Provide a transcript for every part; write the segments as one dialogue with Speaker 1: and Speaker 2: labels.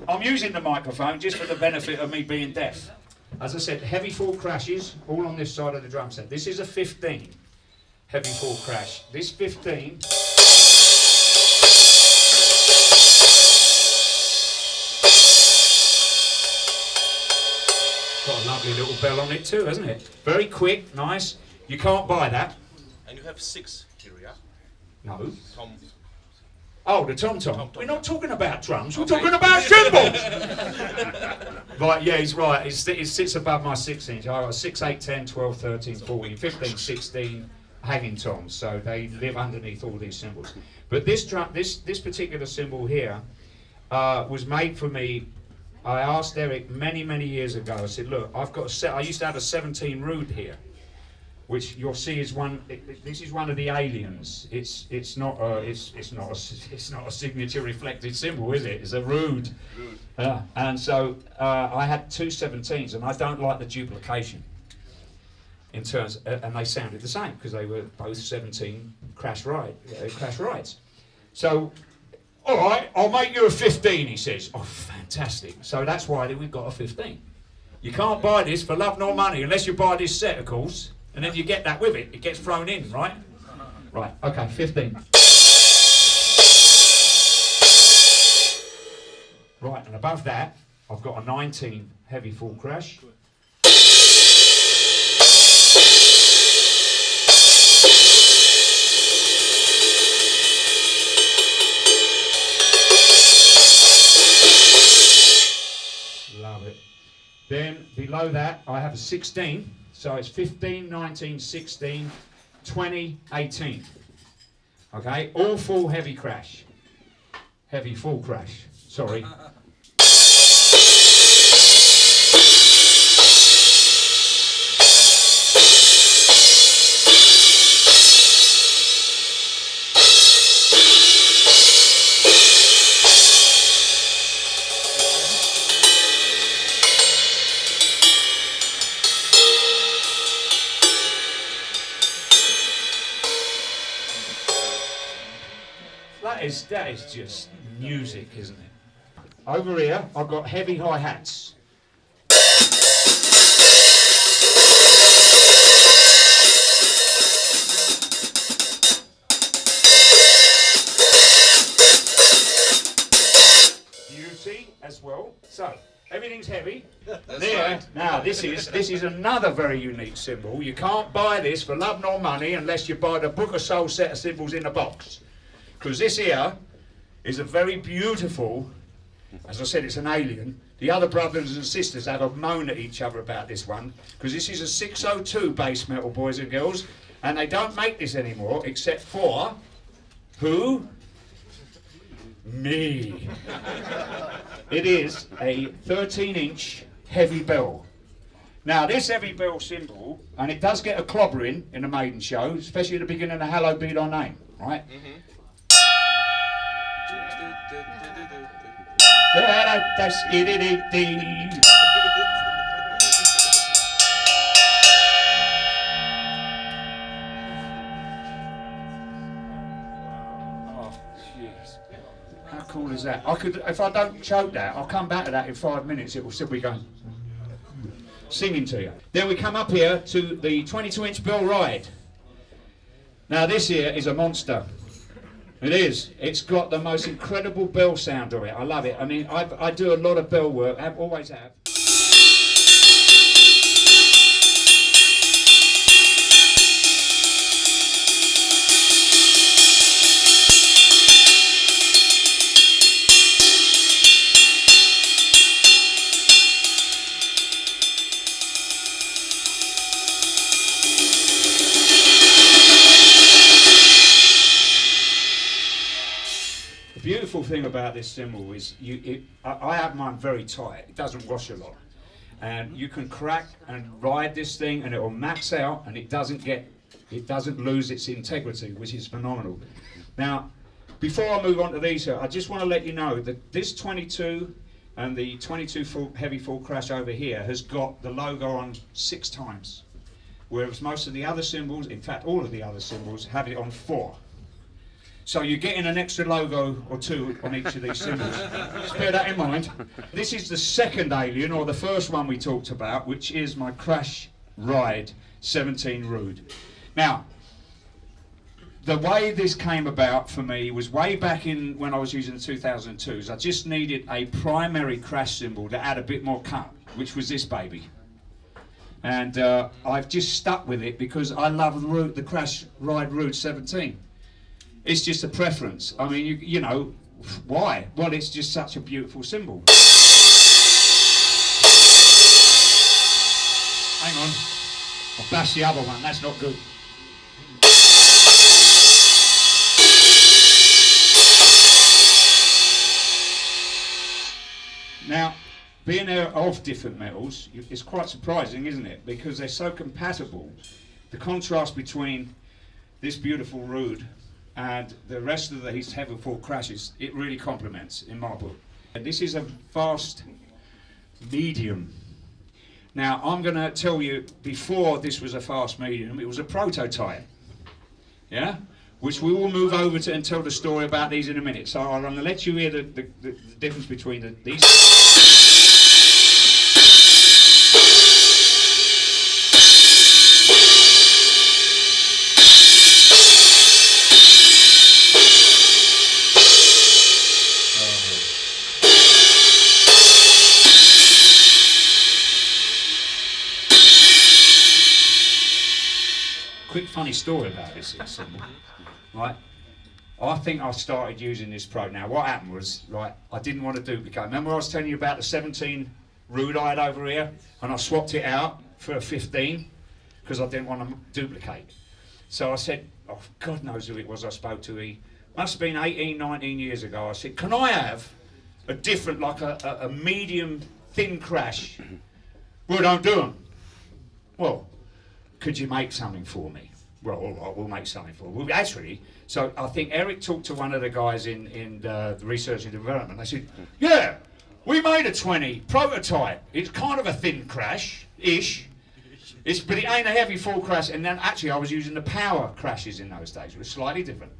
Speaker 1: I'm using the microphone just for the benefit of me being deaf. As I said, heavy full crashes, all on this side of the drum set. This is a 15 heavy full crash. This 15... got a lovely little bell on it too, hasn't it? Very quick, nice. You can't buy that.
Speaker 2: And you have 6 here, yeah?
Speaker 1: No.
Speaker 2: Tom.
Speaker 1: Oh, the tom-tom. We're not talking about drums, we're talking about cymbals! Right, yeah, he's right. It sits above my 6-inch. I got 6, 8, 10, 12, 13, 14, 15, 16 hanging toms. So they live underneath all these cymbals. But this drum, this particular cymbal here was made for me. I asked Eric many, many years ago. I said, look, I've got a set. I used to have a 17 rood here, which you'll see is one. This is one of the aliens. It's not a signature reflected cymbal, is it? It's a rood. And so I had 2 17s, and I don't like the duplication. In terms, and they sounded the same because they were both 17 crash rides. So. All right, I'll make you a 15, he says. Oh, fantastic. So that's why we've got a 15. You can't buy this for love nor money unless you buy this set, of course, and then you get that with it. It gets thrown in, right? Right, okay, 15. Right, and above that, I've got a 19 heavy full crash. Love it. Then below that I have a 16, so it's 15, 19, 16, 20, 18. Okay, all full heavy crash. Heavy full crash, sorry. That is just music, isn't it? Over here, I've got heavy hi-hats. Beauty as well. So, everything's heavy. There. Right. Now, this is another very unique cymbal. You can't buy this for love nor money unless you buy the Book of Soul set of cymbals in a box. Because this here is a very beautiful, as I said, it's an alien. The other brothers and sisters have a moan at each other about this one, because this is a 602 bass metal, boys and girls, and they don't make this anymore, except for, who? Me. It is a 13-inch heavy bell. Now, this heavy bell cymbal, and it does get a clobbering in a maiden show, especially at the beginning of Hello Be Thy Name, right? Mm-hmm. That's it. Oh, jeez. How cool is that? I could, if I don't choke that, I'll come back to that in 5 minutes. It will still be going, singing to you. Then we come up here to the 22-inch bell ride. Now this here is a monster. It is. It's got the most incredible bell sound to it. I love it. I mean, I do a lot of bell work. I always have. The beautiful thing about this cymbal is I have mine very tight. It doesn't wash a lot, and you can crack and ride this thing, and it will max out, and it doesn't lose its integrity, which is phenomenal. Now, before I move on to these here, I just want to let you know that this 22 and the 22 heavy full crash over here has got the logo on 6 times, whereas most of the other cymbals, in fact all of the other cymbals, have it on 4. So you're getting an extra logo or two on each of these cymbals. Just bear that in mind. This is the second alien, or the first one we talked about, which is my Crash Ride 17 Rude. Now, the way this came about for me was way back in when I was using the 2002s. I just needed a primary crash cymbal that had a bit more cut, which was this baby. And I've just stuck with it because I love the Crash Ride Rude 17. It's just a preference. I mean, you know, why? Well, it's just such a beautiful cymbal. Hang on, I'll bash the other one, that's not good. Now, being of different metals, it's quite surprising, isn't it? Because they're so compatible. The contrast between this beautiful Rude and the rest of these Heavenfall crashes, it really complements in my book. And this is a fast medium. Now, I'm going to tell you, before this was a fast medium, it was a prototype. Yeah? Which we will move over to and tell the story about these in a minute. So I'm going to let you hear the difference between these. Quick funny story about this cymbal, right? I think I started using this Pro. Now what happened was, right, I didn't want to duplicate. Remember I was telling you about the 17 Rude I had over here, and I swapped it out for a 15 because I didn't want to duplicate. So I said, oh, God knows who it was I spoke to. He must have been 18, 19 years ago. I said, can I have a different, like a medium thin crash? Well, don't do them. Well, could you make something for me? Well, all right, we'll make something for you. Well, actually, so I think Eric talked to one of the guys in the research and development. They said, yeah, we made a 20 prototype. It's kind of a thin crash-ish, but it ain't a heavy full crash. And then actually I was using the power crashes in those days. It was slightly different.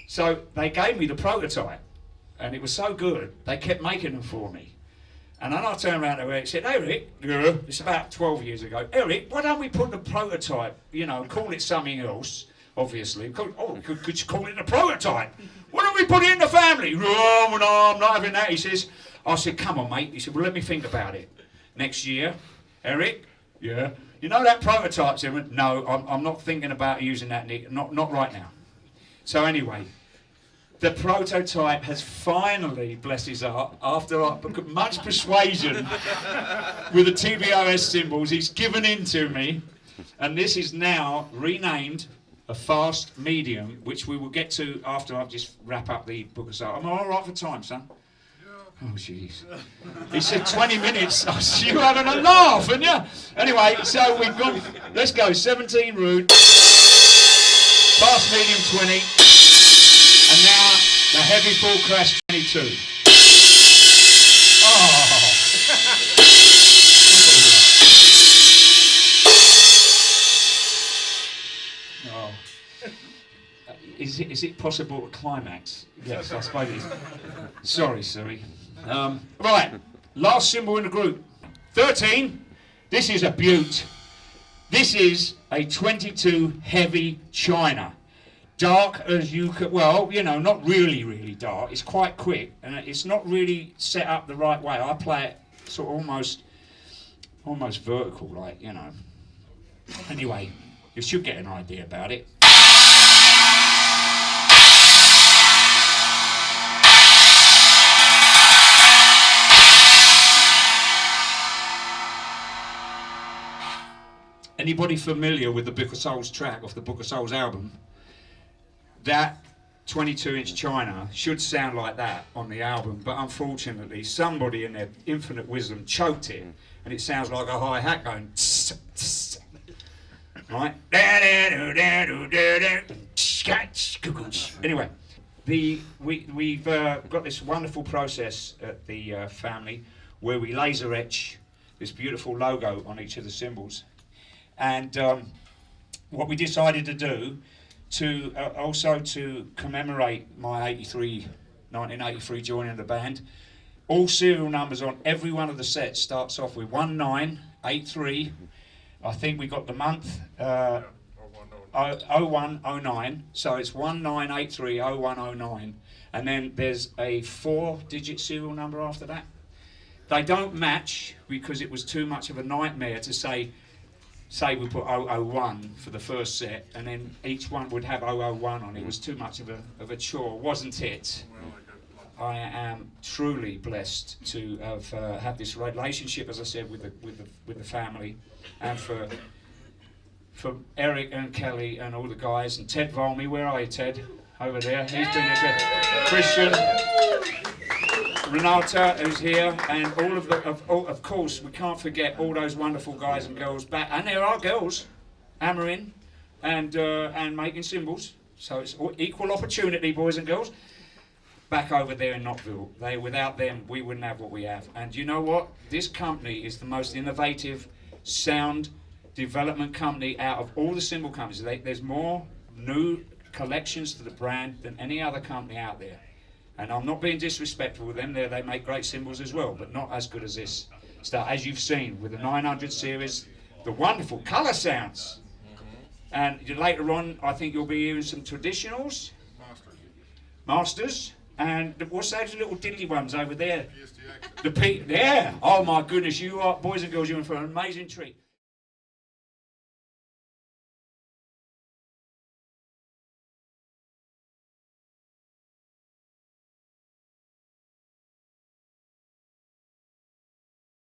Speaker 1: So they gave me the prototype, and it was so good, they kept making them for me. And then I turned around to Eric and said, Eric, it's about 12 years ago, Eric, why don't we put the prototype, you know, call it something else, obviously. Could you call it a prototype? Why don't we put it in the family? Oh, no, I'm not having that, he says. I said, come on, mate. He said, well, let me think about it. Next year, Eric, yeah, you know that prototype? Said, no, I'm not thinking about using that, Nick, not right now. So anyway, the prototype has finally, bless his heart, after much persuasion with the TBOS cymbals, he's given in to me, and this is now renamed a fast medium, which we will get to after I've just wrap up the book of song. Am I all right for time, son? Oh, jeez. He said 20 minutes. I see you having a laugh, aren't you? Anyway, so we've gone, let's go, 17 Rude, fast medium 20, and now the heavy full crash 22. Oh. Oh. Is it possible to climax? Yes, I suppose it is. Sorry, Siri. Right, last cymbal in the group. 13. This is a beaut. This is a 22 heavy China. Dark as you could, well, you know, not really, really dark. It's quite quick, and it's not really set up the right way. I play it sort of almost vertical, like, you know. Anyway, you should get an idea about it. Anybody familiar with the Book of Souls track off the Book of Souls album? That 22-inch China should sound like that on the album, but unfortunately somebody in their infinite wisdom choked it, and it sounds like a hi-hat going tss, tss, right? Anyway, we've got this wonderful process at the family where we laser etch this beautiful logo on each of the cymbals, and what we decided to do to also to commemorate my 1983 joining of the band. All serial numbers on every one of the sets starts off with 1983. I think we got the month 0109, so it's 1983 0109, and then there's a 4-digit serial number after that. They don't match because it was too much of a nightmare to say we put 001 for the first set, and then each one would have 001 on. It was too much of a chore, wasn't it? I am truly blessed to have this relationship, as I said, with the family, and for Eric and Kelly and all the guys, and Ted Volmy. Where are you, Ted? Over there. He's been a good Christian. Renata, who's here, and all of the, of course, we can't forget all those wonderful guys and girls back, and there are girls, hammering and making cymbals. So it's equal opportunity, boys and girls. Back over there in Knoxville. Without them, we wouldn't have what we have. And you know what? This company is the most innovative sound development company out of all the cymbal companies. There's more new collections to the brand than any other company out there. And I'm not being disrespectful with them. They make great cymbals as well, but not as good as this stuff. As you've seen with the 900 series, the wonderful colour sounds. And later on, I think you'll be hearing some traditionals, masters, and what's those little diddly ones over there? Yeah. Oh my goodness, you are, boys and girls, you're in for an amazing treat.